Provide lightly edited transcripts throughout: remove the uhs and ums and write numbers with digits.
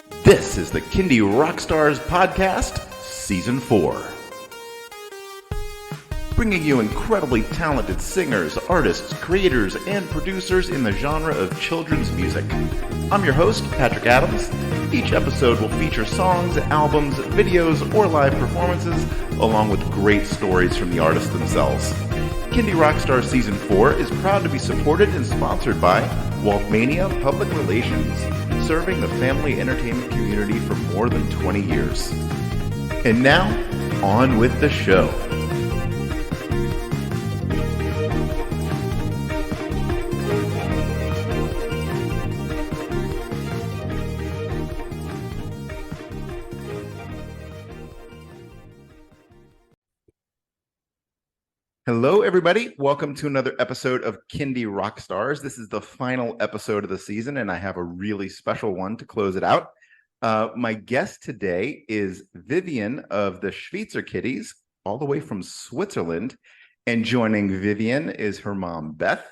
This is the Kindy Rockstars Podcast, Season 4. Bringing you incredibly talented singers, artists, creators, and producers in the genre of children's music. I'm your host, Patrick Adams. Each episode will feature songs, albums, videos, or live performances, along with great stories from the artists themselves. Kindy Rockstar Season 4 is proud to be supported and sponsored by Waltmania Public Relations, serving the family entertainment community for more than 20 years. And now, on with the show. Hello, everybody. Welcome to another episode of Kindy Rockstars. This is the final episode of the season, and I have a really special one to close it out. My guest today is Vivian of the SCHWIIZER KIDDIES, all the way from Switzerland. And joining Vivian is her mom, Beth,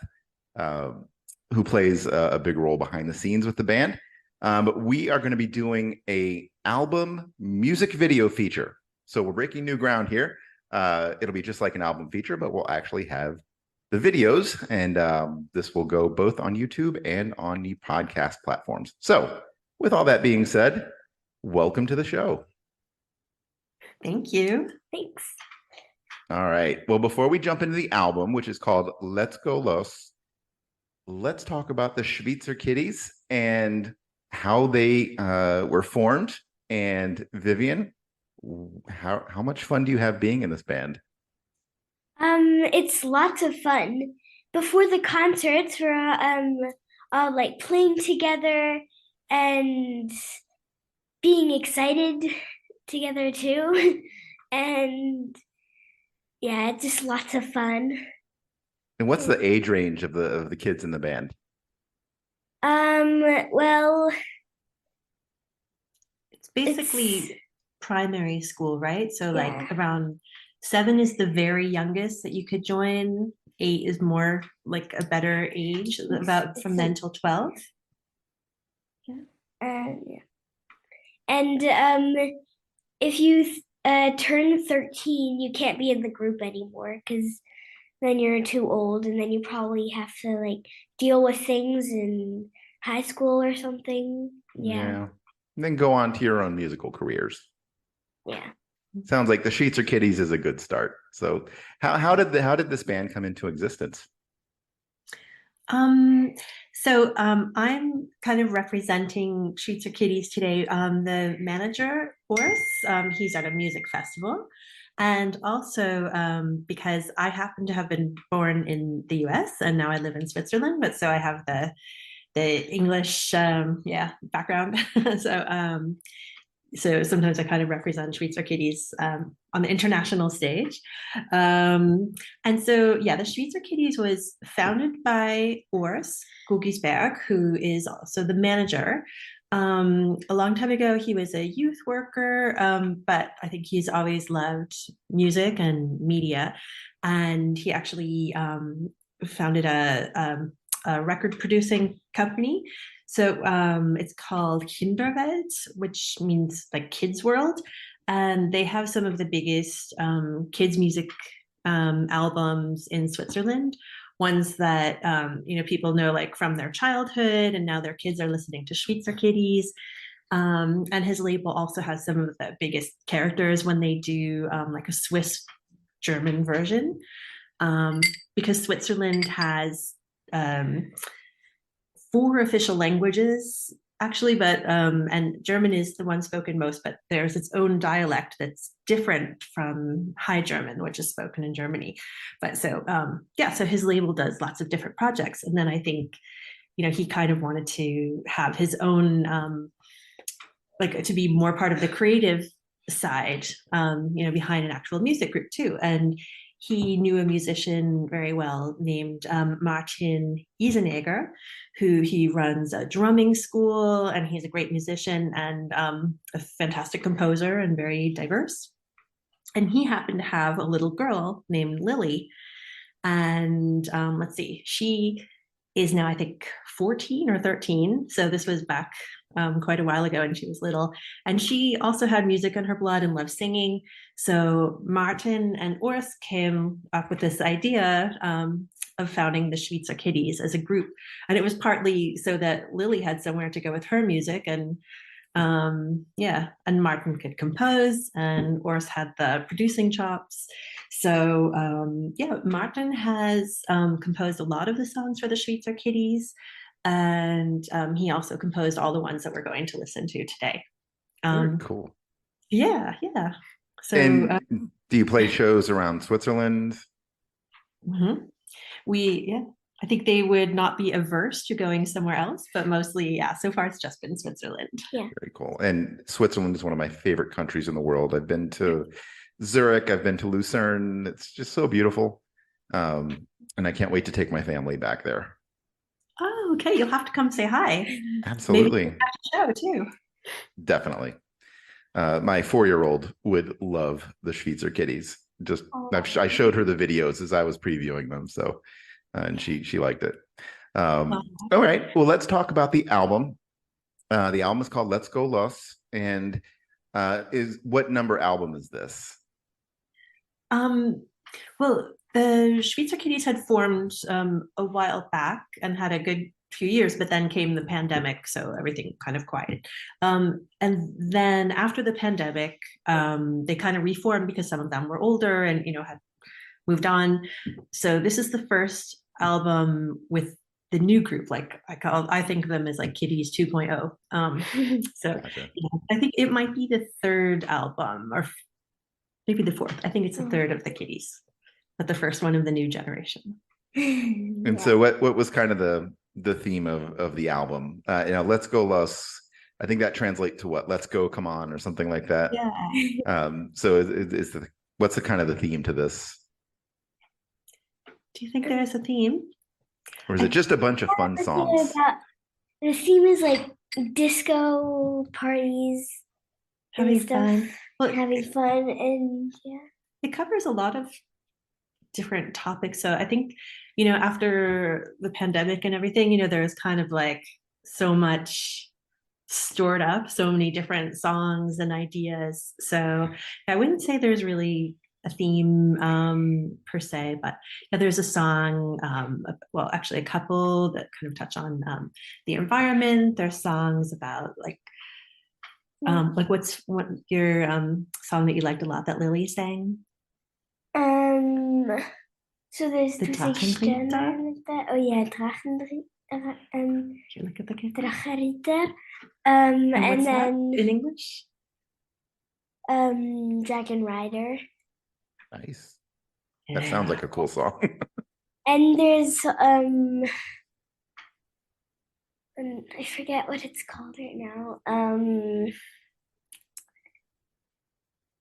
who plays a big role behind the scenes with the band. But we are going to be doing an album music video feature. So we're breaking new ground here. It'll be just like an album feature, but we'll actually have the videos, and this will go both on YouTube and on the podcast platforms. So with all that being said, welcome to the show. Thank you. Thanks. All right. Well, before we jump into the album, which is called Let's Go Los, let's talk about the SCHWIIZER KIDDIES and how they were formed. And Vivian, how much fun do you have being in this band? It's lots of fun. Before the concerts, we're all like playing together and being excited together too. And yeah, it's just lots of fun. And what's the age range of the kids in the band? Well, It's basically primary school, right? So like around 7 is the very youngest that you could join. 8 is more like a better age, about from then till 12. yeah. And if you turn 13, you can't be in the group anymore because then you're too old, and then you probably have to like deal with things in high school or something. Yeah. And then go on to your own musical careers. Yeah. Sounds like the SCHWIIZER KIDDIES is a good start. So how did this band come into existence? I'm kind of representing SCHWIIZER KIDDIES today. The manager, Boris, he's at a music festival. And also because I happen to have been born in the US and now I live in Switzerland, but so I have the English background. So sometimes I kind of represent SCHWIIZER KIDDIES on the international stage. And so, the SCHWIIZER KIDDIES was founded by Urs Gugisberg, who is also the manager. A long time ago, he was a youth worker, but I think he's always loved music and media. And he actually founded a record producing company. So it's called Kinderwelt, which means like kids world. And they have some of the biggest kids music albums in Switzerland, ones that people know like from their childhood, and now their kids are listening to SCHWIIZER KIDDIES. And his label also has some of the biggest characters when they do like a Swiss German version, because Switzerland has 4 official languages actually, but and German is the one spoken most, but there's its own dialect that's different from High German, which is spoken in Germany. But so his label does lots of different projects. And then I think, he kind of wanted to have his own, to be more part of the creative side, behind an actual music group too. And he knew a musician very well named Martin Isenegger, who he runs a drumming school, and he's a great musician and a fantastic composer and very diverse. And he happened to have a little girl named Lily. And she is now, I think, 14 or 13. So this was back quite a while ago when she was little. And she also had music in her blood and loved singing. So Martin and Urs came up with this idea of founding the SCHWIIZER Kiddies as a group. And it was partly so that Lily had somewhere to go with her music, and and Martin could compose, and Urs had the producing chops. So Martin has composed a lot of the songs for the SCHWIIZER Kiddies, and he also composed all the ones that we're going to listen to today. Very cool. Yeah. So, and do you play shows around Switzerland? Mm-hmm. I think they would not be averse to going somewhere else, but mostly, so far it's just been Switzerland. Yeah. Very cool. And Switzerland is one of my favorite countries in the world. I've been to Zurich, I've been to Lucerne. It's just so beautiful. And I can't wait to take my family back there. Oh, okay. You'll have to come say hi. Absolutely. Maybe show too. Definitely. My 4-year-old would love the SCHWIIZER Kiddies. I showed her the videos as I was previewing them. So and she liked it. All right, well, let's talk about the album. The album is called Let's Go Los, and what number album is this? Well, the SCHWIIZER Kiddies had formed a while back and had a good few years, but then came the pandemic, so everything kind of quieted. And then after the pandemic, they kind of reformed because some of them were older and had moved on. So this is the first album with the new group. Like I think of them as like Kiddies 2.0. So Gotcha. I think it might be the third album, or maybe the fourth. I think it's the third of the Kiddies, but the first one of the new generation. And so what was kind of the theme of the album? Let's Go Los, I think that translates to what? Let's go, come on, or something like that. Yeah. So what's the kind of the theme to this? Do you think there's a theme? Or is it just a bunch of fun songs? The theme is like disco parties, Having fun. Well, having fun, and it covers a lot of different topics. So I think, after the pandemic and everything, there's kind of like so much stored up, so many different songs and ideas. So I wouldn't say there's really a theme per se, but there's a song, actually a couple that kind of touch on the environment. There's songs about like what's your song that you liked a lot that Lily sang? So there's the Drachenritter. Oh yeah, Drachenritter. Look at the Drachenritter. And then that in English? Dragon Rider. Nice. That sounds like a cool song. And there's I forget what it's called right now.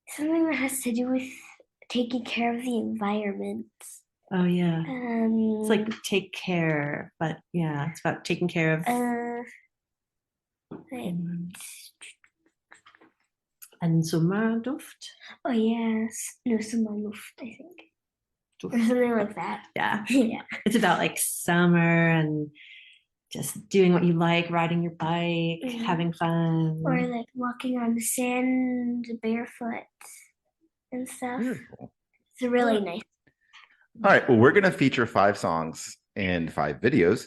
Something that has to do with taking care of the environment. Oh yeah. It's like take care, but it's about taking care of and Sommerduft. Oh yes, no, Sommerluft, I think, or something like that. Yeah. It's about like summer and just doing what you like, riding your bike, having fun, or like walking on the sand barefoot and stuff. Beautiful. It's really nice. All right, well, we're going to feature 5 songs and 5 videos.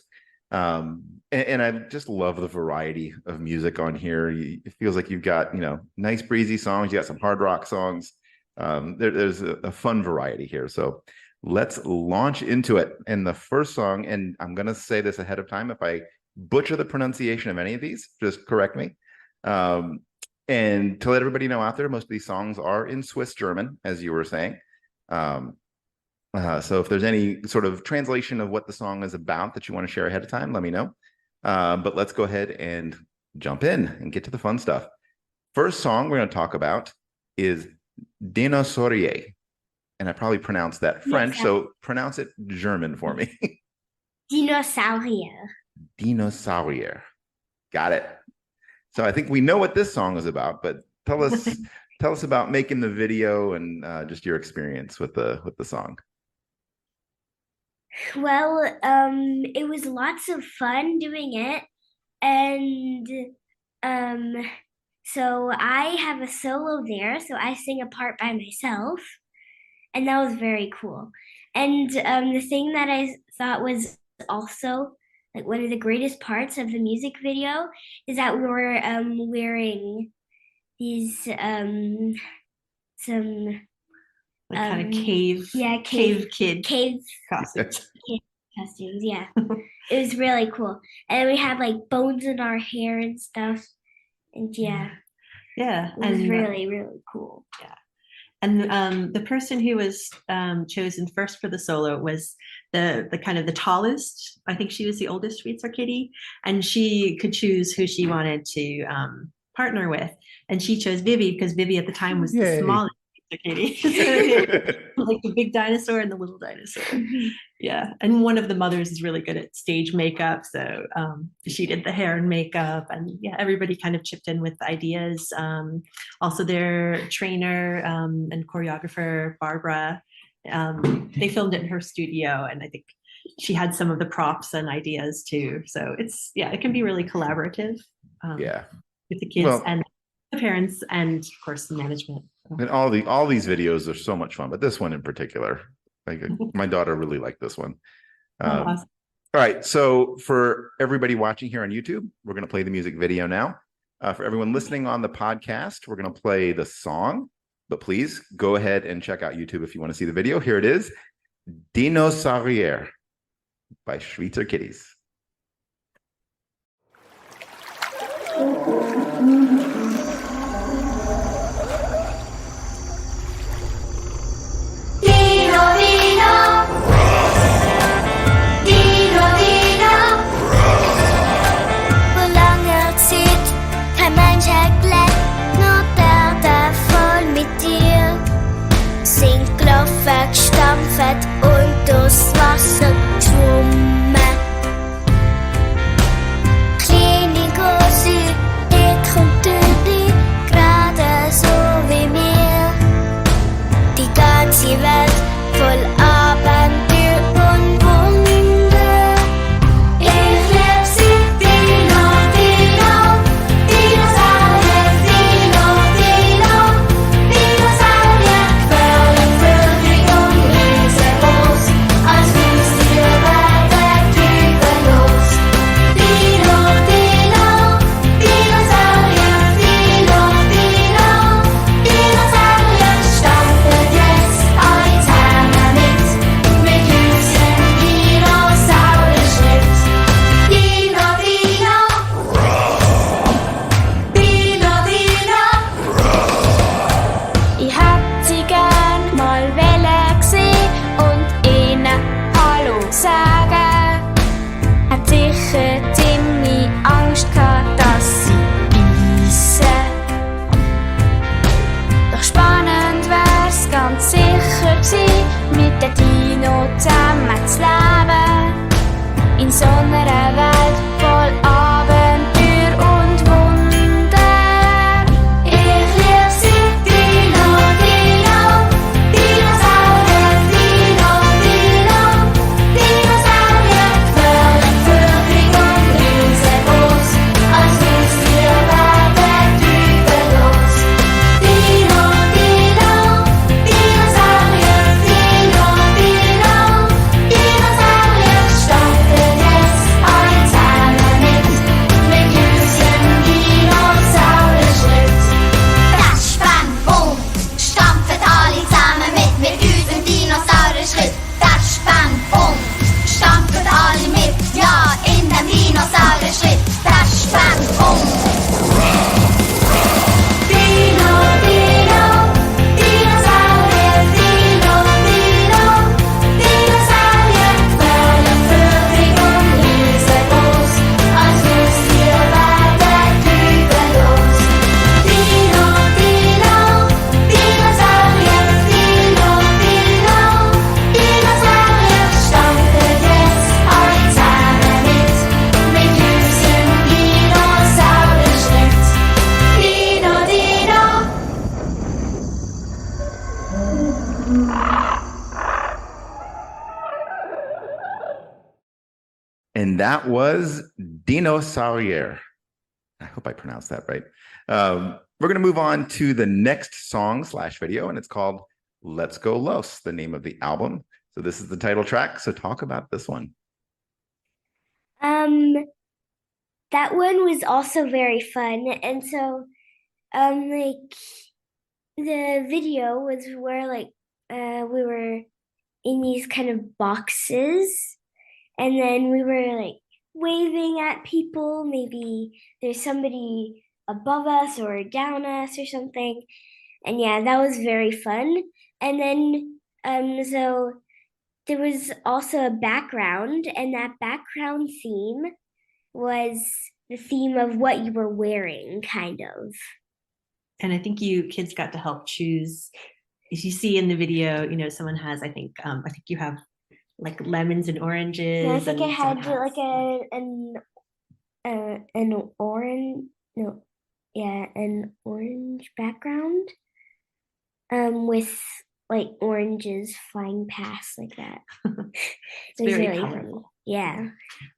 And I just love the variety of music on here. It feels like you've got, nice breezy songs. You got some hard rock songs. There's a fun variety here. So let's launch into it. And the first song, and I'm going to say this ahead of time, if I butcher the pronunciation of any of these, just correct me. And to let everybody know out there, most of these songs are in Swiss German, as you were saying. So if there's any sort of translation of what the song is about that you want to share ahead of time, let me know. But let's go ahead and jump in and get to the fun stuff. First song we're going to talk about is Dinosaurier. And I probably pronounced that French, so pronounce it German for me. Dinosaurier. Dinosaurier. Got it. So I think we know what this song is about, but tell us about making the video and just your experience with the song. Well, it was lots of fun doing it, and So I have a solo there, so I sing a part by myself, and that was very cool. And the thing that I thought was also like one of the greatest parts of the music video is that we were wearing these some Like kind of cave kid cave costumes. costumes. Yeah, it was really cool, and we had like bones in our hair and stuff, and Yeah, it was really cool. Yeah. And the person who was chosen first for the solo was the kind of the tallest. I think she was the oldest SCHWIIZER kitty, and she could choose who she wanted to partner with. And she chose Vivi because Vivi at the time was the smallest SCHWIIZER kitty. So like the big dinosaur and the little dinosaur. Yeah. And one of the mothers is really good at stage makeup. So she did the hair and makeup, and yeah, everybody kind of chipped in with ideas. Also their trainer and choreographer, Barbara, they filmed it in her studio, and I think she had some of the props and ideas too. So it can be really collaborative with the kids and the parents, and of course the management. And all these videos are so much fun, but this one in particular, like my daughter really liked this one. Awesome. All right, so for everybody watching here on YouTube, we're going to play the music video now. For everyone listening on the podcast, we're going to play the song, but please go ahead and check out YouTube if you want to see the video. Here it is, Dinosaurier by SCHWIIZER Kitties. Stampfet und das Wasser schwimmen. Kleine, große, dick und dünne, gerade so wie mir. Die ganze Welt voll Abenteuer und Wunder. Ich lieb sie, Dino, Dino, Dinosaurier, Dino, Dino, Dinosaurier, völlig würdig und riesengroß, als Haustier werden drüber los. Dino, Dino, Dinosaurier, Dino, Dino, Dinosaurier, stampfen jetzt alle zusammen mit unserem Dinosaurier-Schritt. Dino, Dino, Dino, Dino. Ich hätt sie gern mal sehen und ihnen Hallo sagen. Hat sicher ziemlich Angst gehabt, dass sie beißen. Doch spannend wär's ganz sicher gewesen, mit den Dino zusammen zu leben. In so einer Welt voll Abenteuer und Wunder. Ich lieb sie, Dino, Dino, Dinosaurier, Dino, Dino, Dinosaurier, völlig würdig und riesengroß, als Haustier werden drüber los. Dino, Dino, Dinosaurier, Dino, Dino, Dinosaurier, stampfen jetzt alle zusammen mit unserem Dinosaurier-Schritt. Rasch, bang, boom, stampfen alle zusammen mit unserem Dinosaurier-Schritt. Rasch, bang, boom, stampfen alle mit, ja, in dem Dinosaurier-Schritt. Rasch, bang, boom. Dino, Dino, Dinosaurier, Dino, Dino, Dinosaurier, völlig würdig und riesengroß, als Haustier werden drüber los. Dino, Dino, Dinosaurier, Dino, Dino, Dinosaurier, stampfen jetzt alle zusammen mit unserem Dinosaurier-Schritt. Dino, Dino. And that was Dinosaurier. I hope I pronounced that right. We're going to move on to the next song/video, and it's called Let's Go Los, the name of the album. So this is the title track. So talk about this one. That one was also very fun. And so, like, the video was where, like, we were in these kind of boxes, and then we were, like, waving at people. Maybe there's somebody above us or down us or something. And yeah, that was very fun. And then, so there was also a background, and that background theme was the theme of what you were wearing, kind of. And I think you kids got to help choose. As you see in the video, you know, someone has, I think you have like lemons and oranges. Yeah, I think I had like an orange background with like oranges flying past like that. It's very really colorful. Funny. Yeah.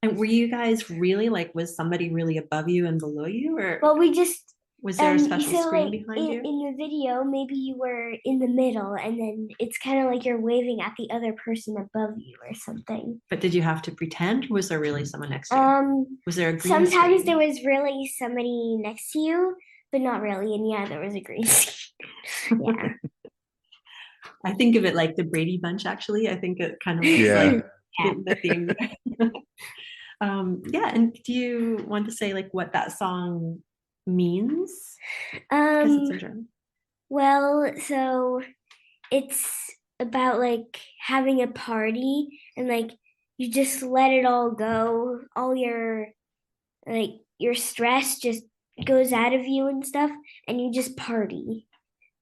And were you guys really like, was somebody really above you and below you, or well, we just was there a special screen like, behind you? In the video, maybe you were in the middle, and then it's kind of like you're waving at the other person above you or something. But did you have to pretend? Was there really someone next to you? Was there a green sometimes screen? There was really somebody next to you, but not really. And yeah, there was a green screen. Yeah. I think of it like the Brady Bunch, actually. I think it kind of looks like the theme. Yeah, and do you want to say like what that song means? It's well, so it's about like having a party, and like you just let it all go. All your like your stress just goes out of you and stuff, and you just party.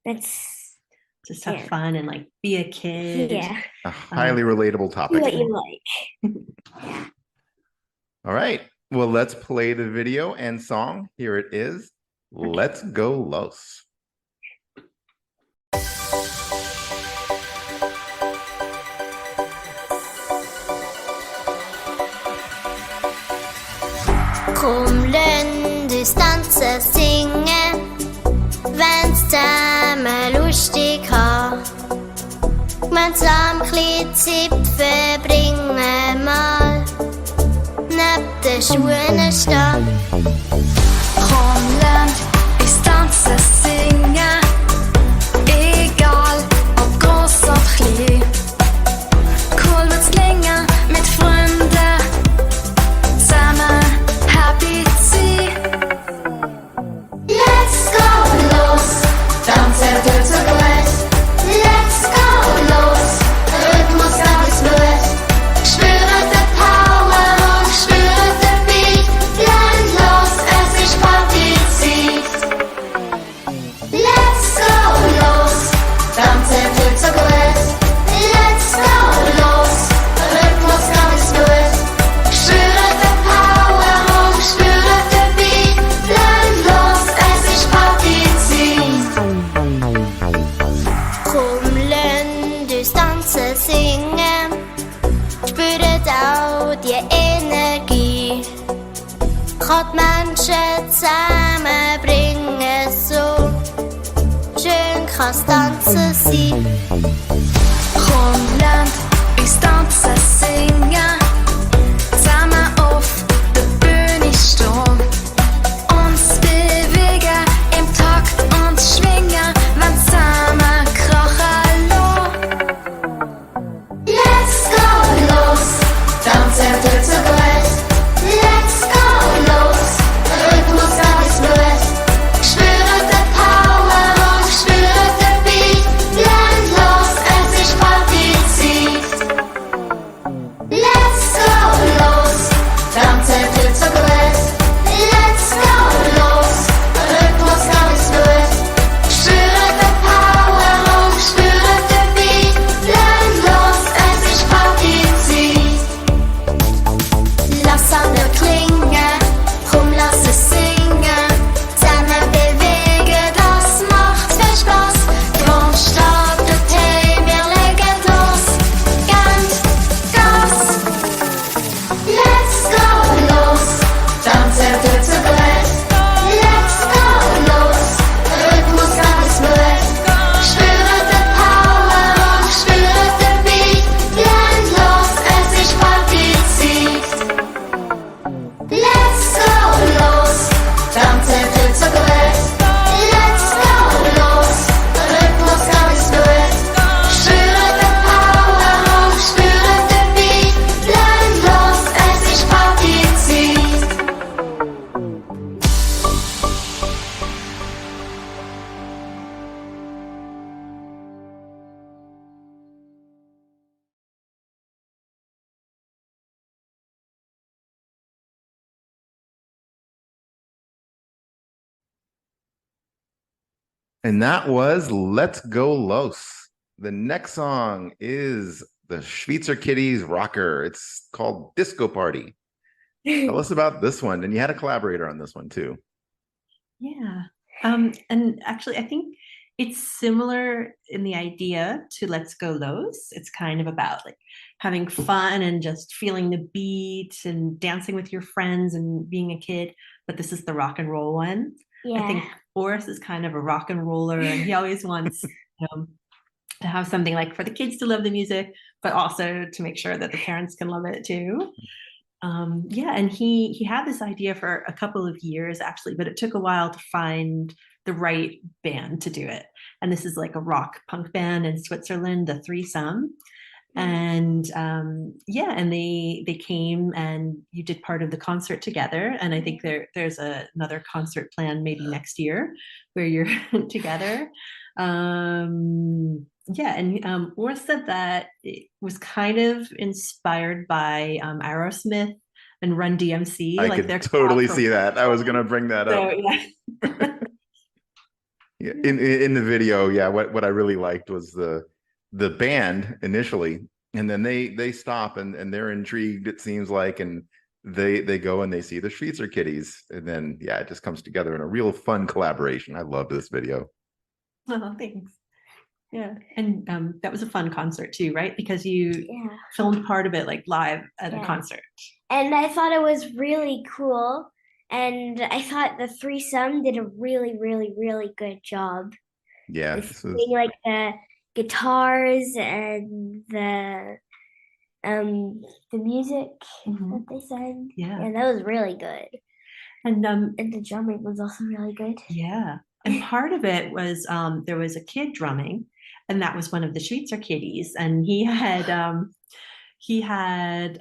That's just have fun and like be a kid. Yeah. A highly relatable topic. Do what you like. All right. Well, let's play the video and song. Here it is. Let's Go Los. Kom lønn du stanse synge, venn stemme lustig ha. Men samklidt zipfe bringe mal, nepp det Sunnestrahl. Kom lønn du stanse synge, egal ob groß ob klein. Cool wird's länger mit Freunden, zusammen happy see. Let's go los, tanzen wir zu Gleich. Let's go los, Rhythmus ganz bewusst. Spüre the power und spüre the beat. Land los, es ist Partyzeit. Let's go los, tanzen wir zu Gleich. Let's go los, Rhythmus ganz bewusst. Spüre the power und spüre the beat. Land los, es ist Partyzeit. Kom lønn du stanse synge, spüret auch die Energie. Gott Menschen zusammenbringen, so schön kann's tanzen sein. Kom lønn du stanse synge, zusammen auf der Bühne stehen. Uns bewegen im Takt und schwingen, wenn zusammen krachen lassen. Let's go los, tanzen wir zu Gleich. Let's go los, Rhythmus ganz bewusst. Spüre the power und spüre the beat. Land los, es ist Partyzeit. And that was Let's Go Los. The next song is the Schweitzer Kitties rocker. It's called Disco Party. Tell us about this one. And you had a collaborator on this one too. Yeah. And actually, I think it's similar in the idea to Let's Go Los. It's kind of about like having fun and just feeling the beat and dancing with your friends and being a kid. But this is the rock and roll one. Yeah. I think Boris is kind of a rock and roller, and he always wants to have something like for the kids to love the music, but also to make sure that the parents can love it too. And he had this idea for a couple of years actually, but it took a while to find the right band to do it. And this is like a rock punk band in Switzerland, the Threesome. And and they came and you did part of the concert together. And I think there's another concert planned maybe next year where you're together. Or said that it was kind of inspired by Aerosmith and Run DMC. I like could totally see that. I was going to bring that up. Yeah. Yeah, in the video, yeah, what I really liked was the band initially, and then they stop and they're intrigued, it seems like, and they go and they see the Schweitzer Kitties, and then it just comes together in a real fun collaboration. I love this video. Oh, thanks. Yeah, and that was a fun concert too, right? Because you filmed part of it like live at a concert. And I thought it was really cool. And I thought the Threesome did a really, really, really good job. Yeah, like the guitars and the music that they sang. Yeah, that was really good. And the drumming was also really good. Yeah, and part of it was there was a kid drumming, and that was one of the Schweitzer Kitties, and he had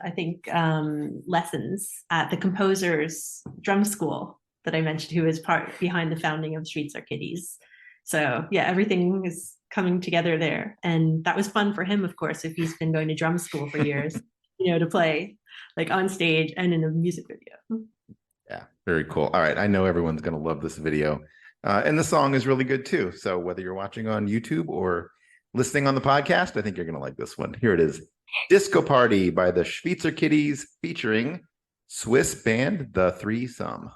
I think lessons at the composer's drum school that I mentioned, who is part behind the founding of Schweitzer Kitties. So everything is coming together there, and that was fun for him, of course, if he's been going to drum school for years, to play like on stage and in a music video. Yeah, very cool. All right, I know everyone's going to love this video, and the song is really good too. So whether you're watching on YouTube or listening on the podcast, I think you're going to like this one. Here it is. Disco Party by the Schweitzer Kitties featuring Swiss band The Threesome.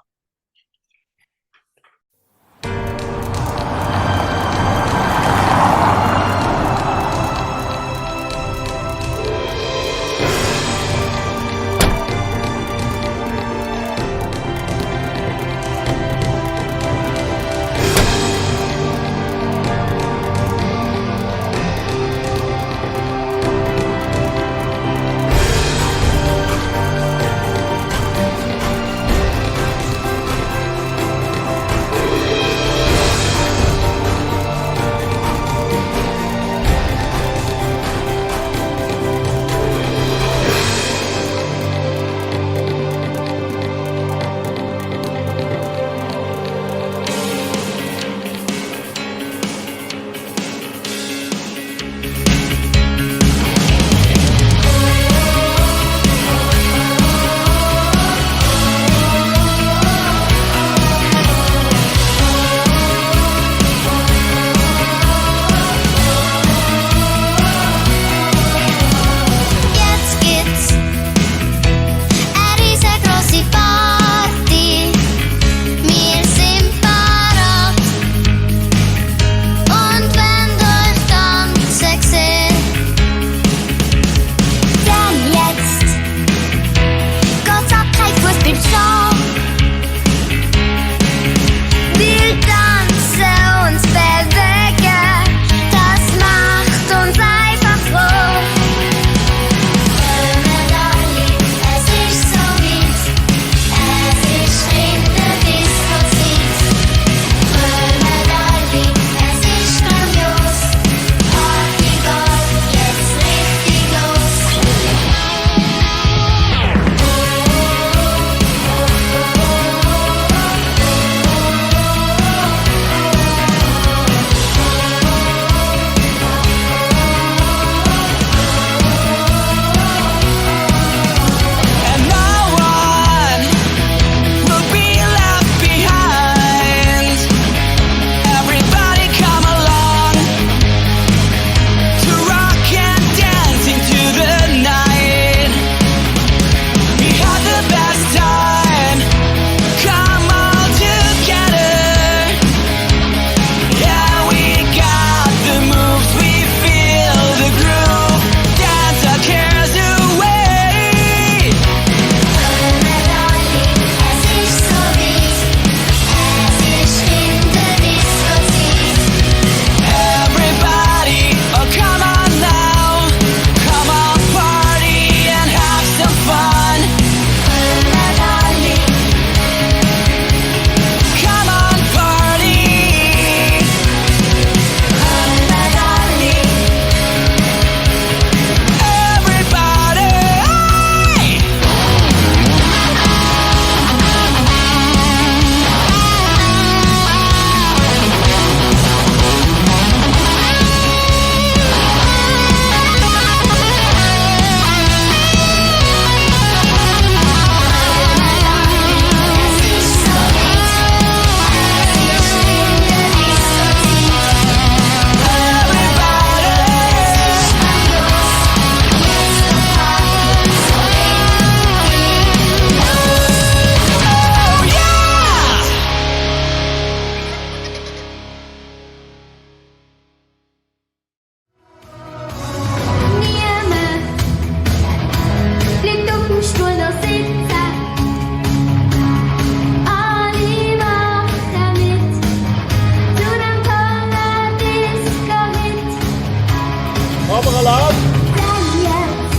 mal an. Denn jetzt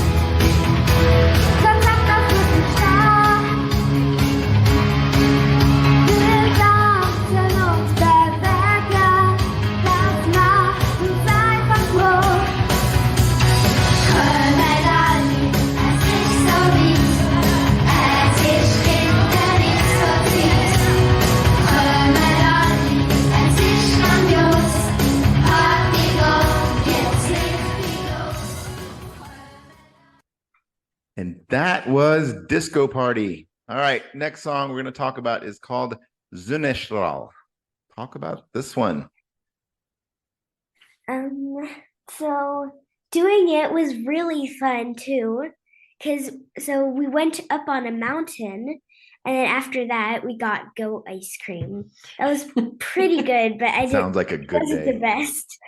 kommt das Sunnestrahl. Wir tanzen und bewegen, das macht uns einfach froh. Kommen alle, es ist so lieb, es ist kinderlich so süß. Kommen alle, es ist grandios, Party go, jetzt legt los. And that was Discoparty. All right, next song we're going to talk about is called Sunnestrahl. Talk about this one. So doing it was really fun too, so we went up on a mountain, and then after that we got goat ice cream. That was pretty good, but I didn't. Sounds like a good Wasn't the day. best.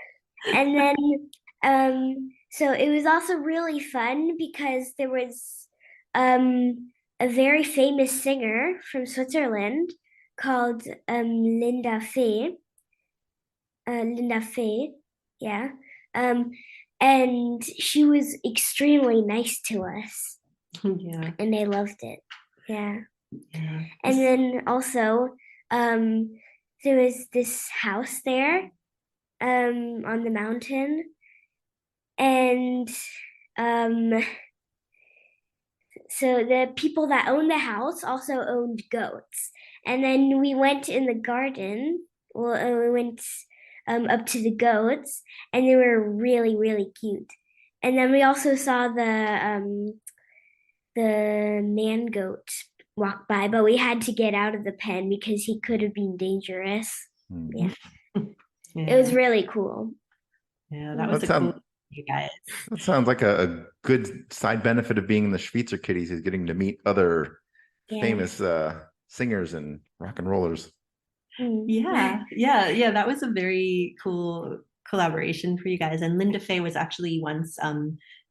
And then so it was also really fun because there was a very famous singer from Switzerland called Linda Fah. Linda Fah, yeah. And she was extremely nice to us, Yeah. and I loved it. Yeah. Yeah. And then also, there was this house there, on the mountain, and so the people that owned the house also owned goats. And then we went in the garden. Well, we went up to the goats, and they were really, really cute. And then we also saw the man goat walk by, but we had to get out of the pen because he could have been dangerous. Hmm. Yeah. Yeah. It was really cool. Yeah, that was That a cool sound- you guys. That sounds like a good side benefit of being in the SCHWIIZER Kiddies is getting to meet other Yeah. famous singers and rock and rollers. Mm. Yeah, that was a very cool collaboration for you guys. And Linda Fah was actually once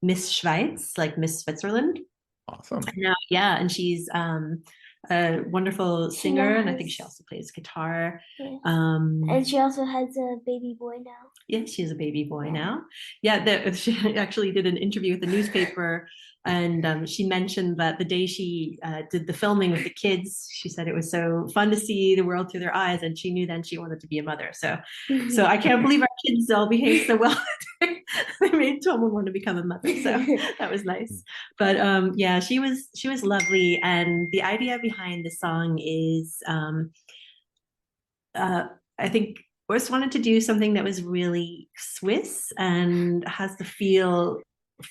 Miss Schweiz, like Miss Switzerland. Awesome. Now, yeah, and she's a wonderful singer, and I think does. she also plays guitar. Yeah. Um, And she also has a baby boy now. yeah, she has a baby boy now. Yeah, she actually did an interview with the newspaper, and she mentioned that the day she did the filming with the kids, she said it was so fun to see the world through their eyes, and she knew then she wanted to be a mother. So I can't believe our kids all behaved so well. They made someone want to become a mother. So that was nice. But yeah, she was lovely, and the idea behind the song is I think Urs wanted to do something that was really Swiss and has the feel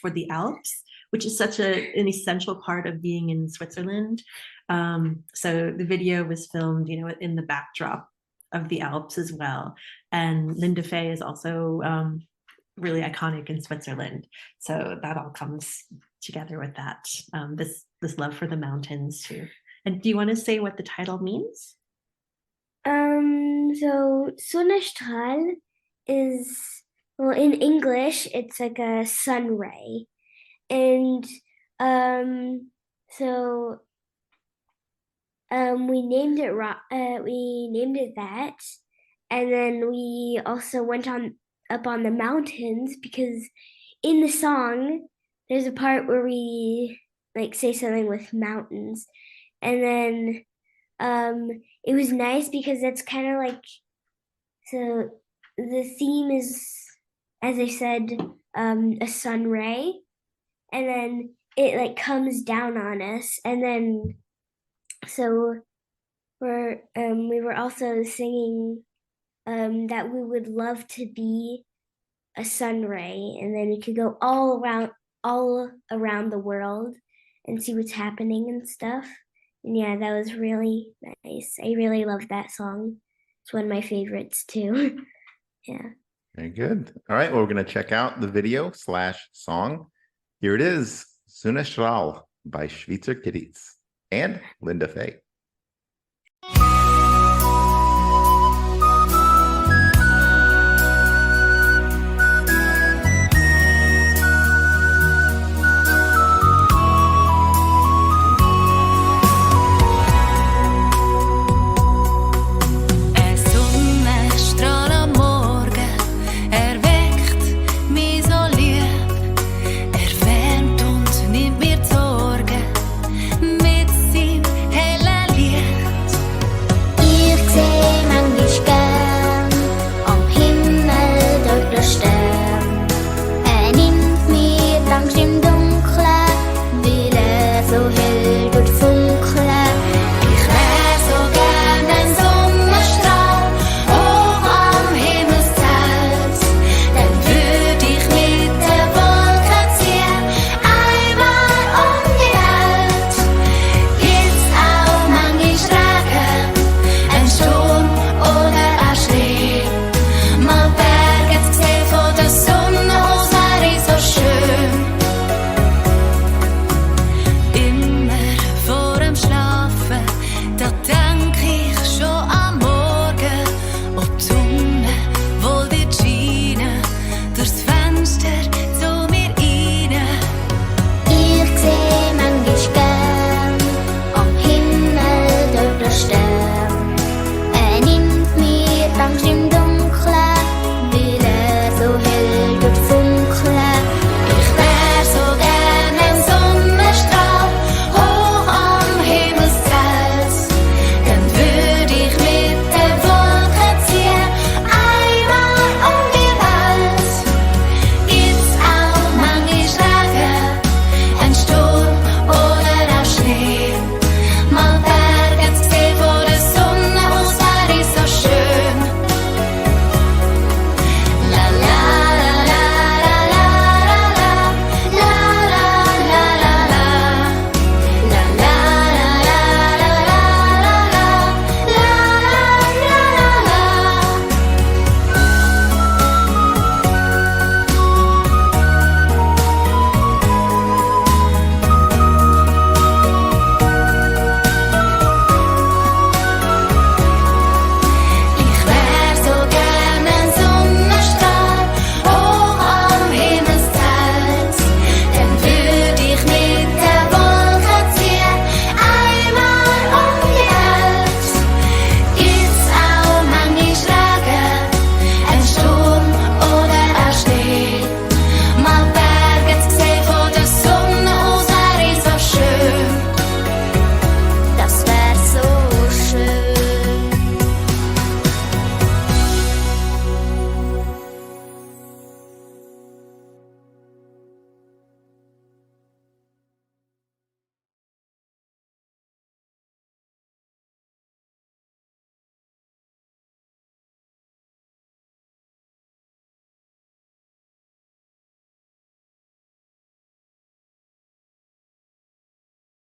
for the Alps, which is such an essential part of being in Switzerland. So the video was filmed, in the backdrop of the Alps as well. And Linda Fah is also really iconic in Switzerland. So that all comes together with that, this love for the mountains too. And do you want to say what the title means? So Sunnestrahl is, well, in English, it's like a sun ray. And so we named it that. And then we also went up on the mountains because in the song there's a part where we like say something with mountains, and then it was nice because that's kind of like, so the theme is, as I said, a sun ray, and then it like comes down on us, and then so we were also singing that we would love to be a sun ray, and then we could go all around the world and see what's happening and stuff. And yeah, that was really nice. I really love that song. It's one of my favorites too. Yeah. Very good. All right. Well, we're going to check out the video / song. Here it is. Sunnestrahl by SCHWIIZER Kiddies and Linda Fah. Ein Sonnenstrahl am Morgen erweckt mich so lieb.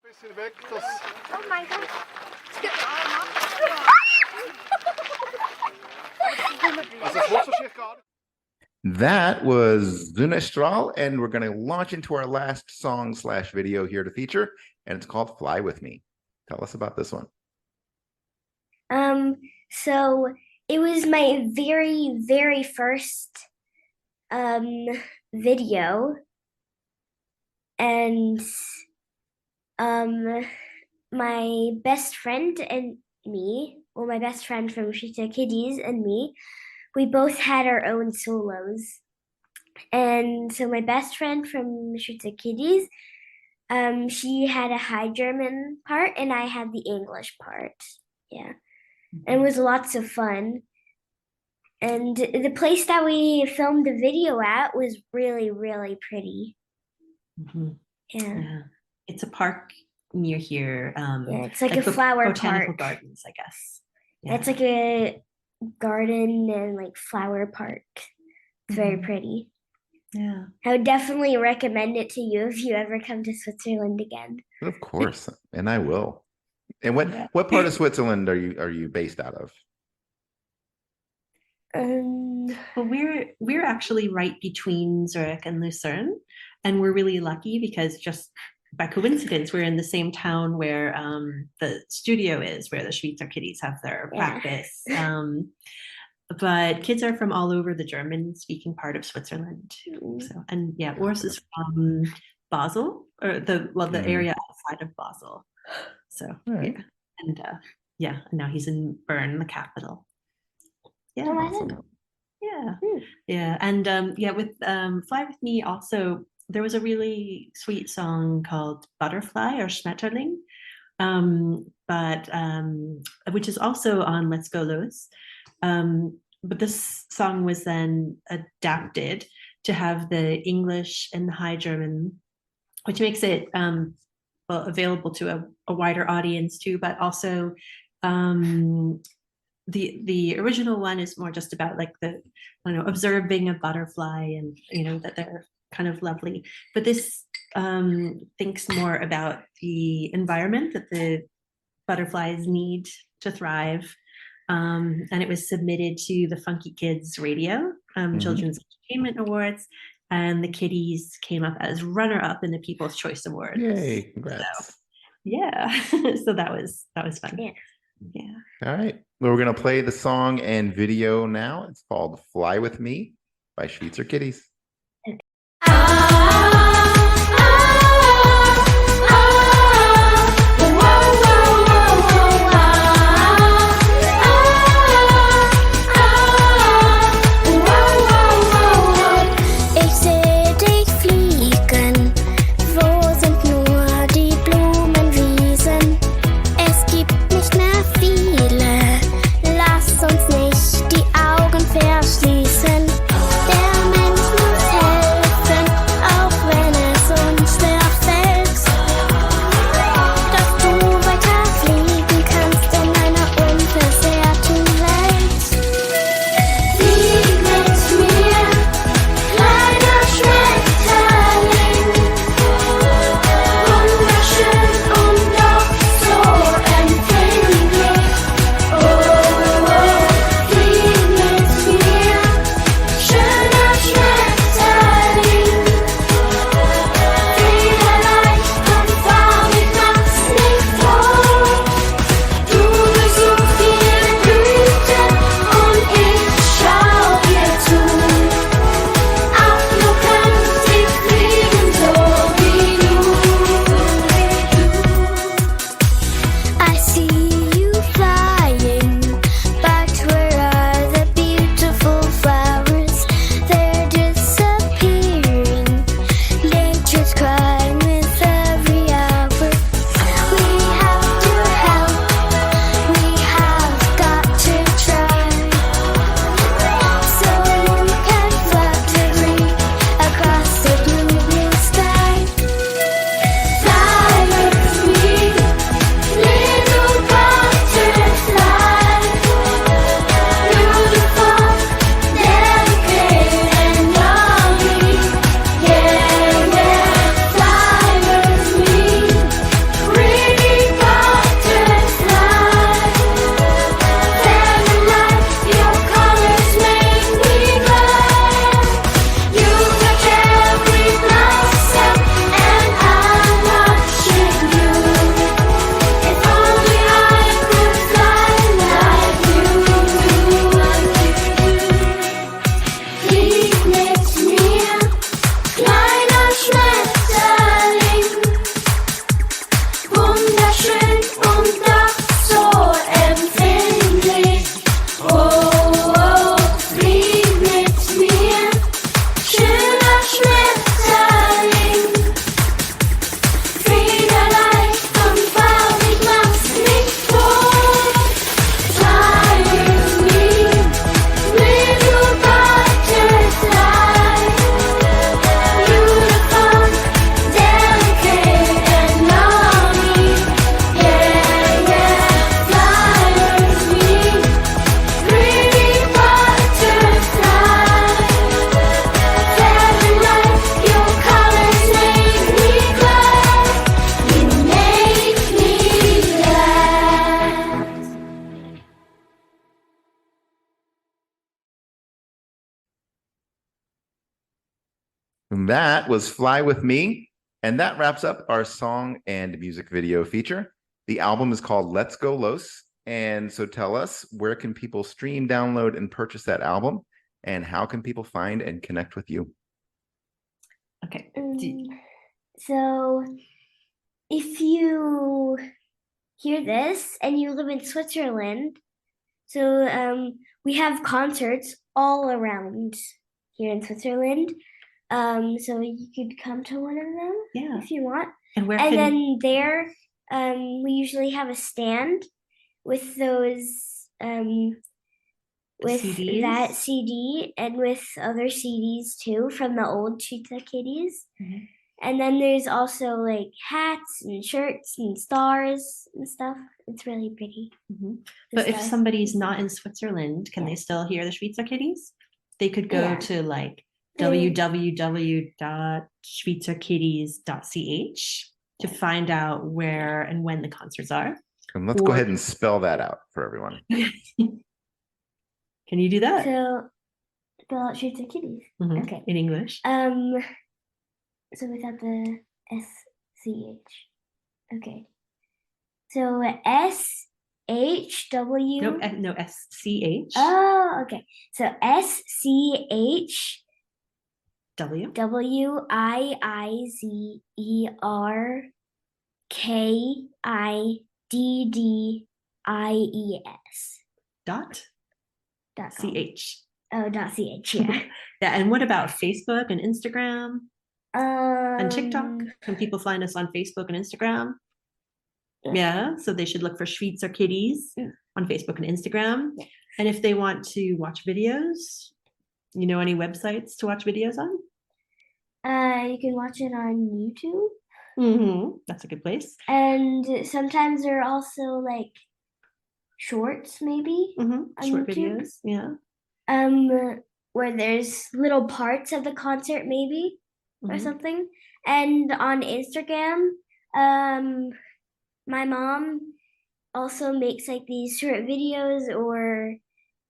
Bisschen weg, das Oh mein Gott. also das Wasserschiff gerade. That was Sunnestrahl, and we're going to launch into our last song / video here to feature, and it's called Fly With Me. Tell us about this one. So it was my very, very first video, and my best friend and me, well, my best friend from SCHWIIZER KIDDIES and me, we both had our own solos. And so my best friend from SCHWIIZER KIDDIES, she had a High German part and I had the English part. Yeah. And it was lots of fun. And the place that we filmed the video at was really, really pretty. Mhm. Yeah. Yeah. It's a park near here. Yeah, it's like a flower botanical park. gardens, I guess. Yeah. It's like a garden and like flower park. It's very pretty. Yeah. I would definitely recommend it to you if you ever come to Switzerland again. Of course, and I will. And Yeah. what part of Switzerland are you based out of? Well, we're actually right between Zurich and Lucerne, and we're really lucky because just by coincidence we're in the same town where the studio is, where the SCHWIIZER Kiddies have their Yeah. practice. But kids are from all over the German-speaking part of Switzerland. So, and yeah, Urs is from Basel, or the area outside of Basel. So right. yeah, and now he's in Bern, the capital. Yeah. Oh, I didn't know. Yeah. Yeah. And with Fly With Me also, there was a really sweet song called Butterfly or Schmetterling, which is also on Let's Go Los. But this song was then adapted to have the English and the High German, which makes it available to a wider audience too, but also the original one is more just about like observing a butterfly and that they're kind of lovely, but this thinks more about the environment that the butterflies need to thrive, and it was submitted to the Funky Kids Radio Children's Entertainment Awards, and the Kiddies came up as runner-up in the People's Choice Awards. Yay, congrats. So, yeah. So that was fun. Yeah. All right. Well, we're going to play the song and video now. It's called Fly With Me by SCHWIIZER Kiddies. Ich seh dich fliegen, wo sind nur die Blumenwiesen? Es gibt nicht mehr viele, lass uns nicht die Augen verschließen. Der Mensch muss helfen, auch And that was Fly With Me. And that wraps up our song and music video feature. The album is called Let's Go Los. And so tell us, where can people stream, download, and purchase that album? And how can people find and connect with you? Okay. So if you hear this and you live in Switzerland, so we have concerts all around here in Switzerland. So you could come to one of them Yeah. if you want. And where And can then there, we usually have a stand with those with CDs? that CD and with other CDs too from the old SCHWIIZER Kiddies. Mhm. And then there's also like hats and shirts and stars and stuff. It's really pretty. Mhm. The But if stars. somebody's not in Switzerland, can they still hear the SCHWIIZER Kiddies? They could go Yeah. to like They- www.schweizerkiddies.ch to find out where and when the concerts are. And let's go Or- ahead and spell that out for everyone. Can you do that? So spell out SCHWIIZER Kiddies. Mhm. Okay. In English. So without the SCH. Okay. So SHW. No, no, SCH. Oh, okay. So SCHWIIZER W. KIDDIES. Dot .com. CH. Oh, .ch. Yeah. Yeah. And what about Facebook and Instagram and TikTok? Um, Can people find us on Facebook and Instagram? Yeah. So they should look for SCHWIIZER Kiddies Mm. on Facebook and Instagram. Yeah. And if they want to watch videos, you know any websites to watch videos on? You can watch it on YouTube. Mm-hmm. That's a good place. And sometimes there are also like shorts, maybe, Mm-hmm. On Short YouTube? videos. Yeah. where there's little parts of the concert, maybe, or Mhm. something. And on Instagram, my mom also makes like these short videos or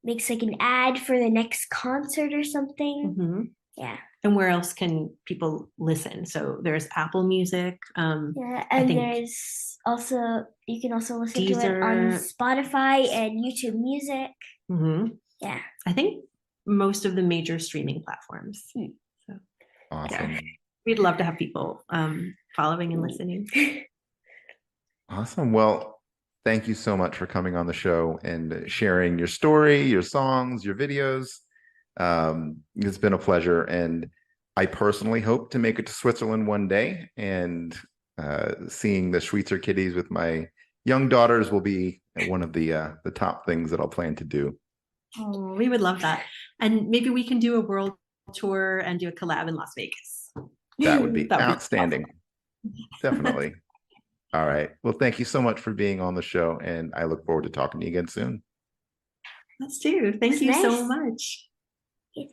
makes like an ad for the next concert or something. Mhm. Yeah. And where else can people listen? So there's Apple Music. Yeah, and think there's also you can also listen to it on Deezer. Spotify and YouTube Music. Mhm. Yeah. I think most of the major streaming platforms. So Awesome. we'd love to have people following and listening. Awesome. Well, thank you so much for coming on the show and sharing your story, your songs, your videos. It's been a pleasure. And I personally hope to make it to Switzerland one day, and seeing the SCHWIIZER Kiddies with my young daughters will be one of the top things that I'll plan to do. Oh, we would love that. And maybe we can do a world tour and do a collab in Las Vegas. That would be That would be outstanding. Definitely. All right. Well, thank you so much for being on the show, and I look forward to talking to you again soon. Let's do. Thank That's you so nice. much. Okay,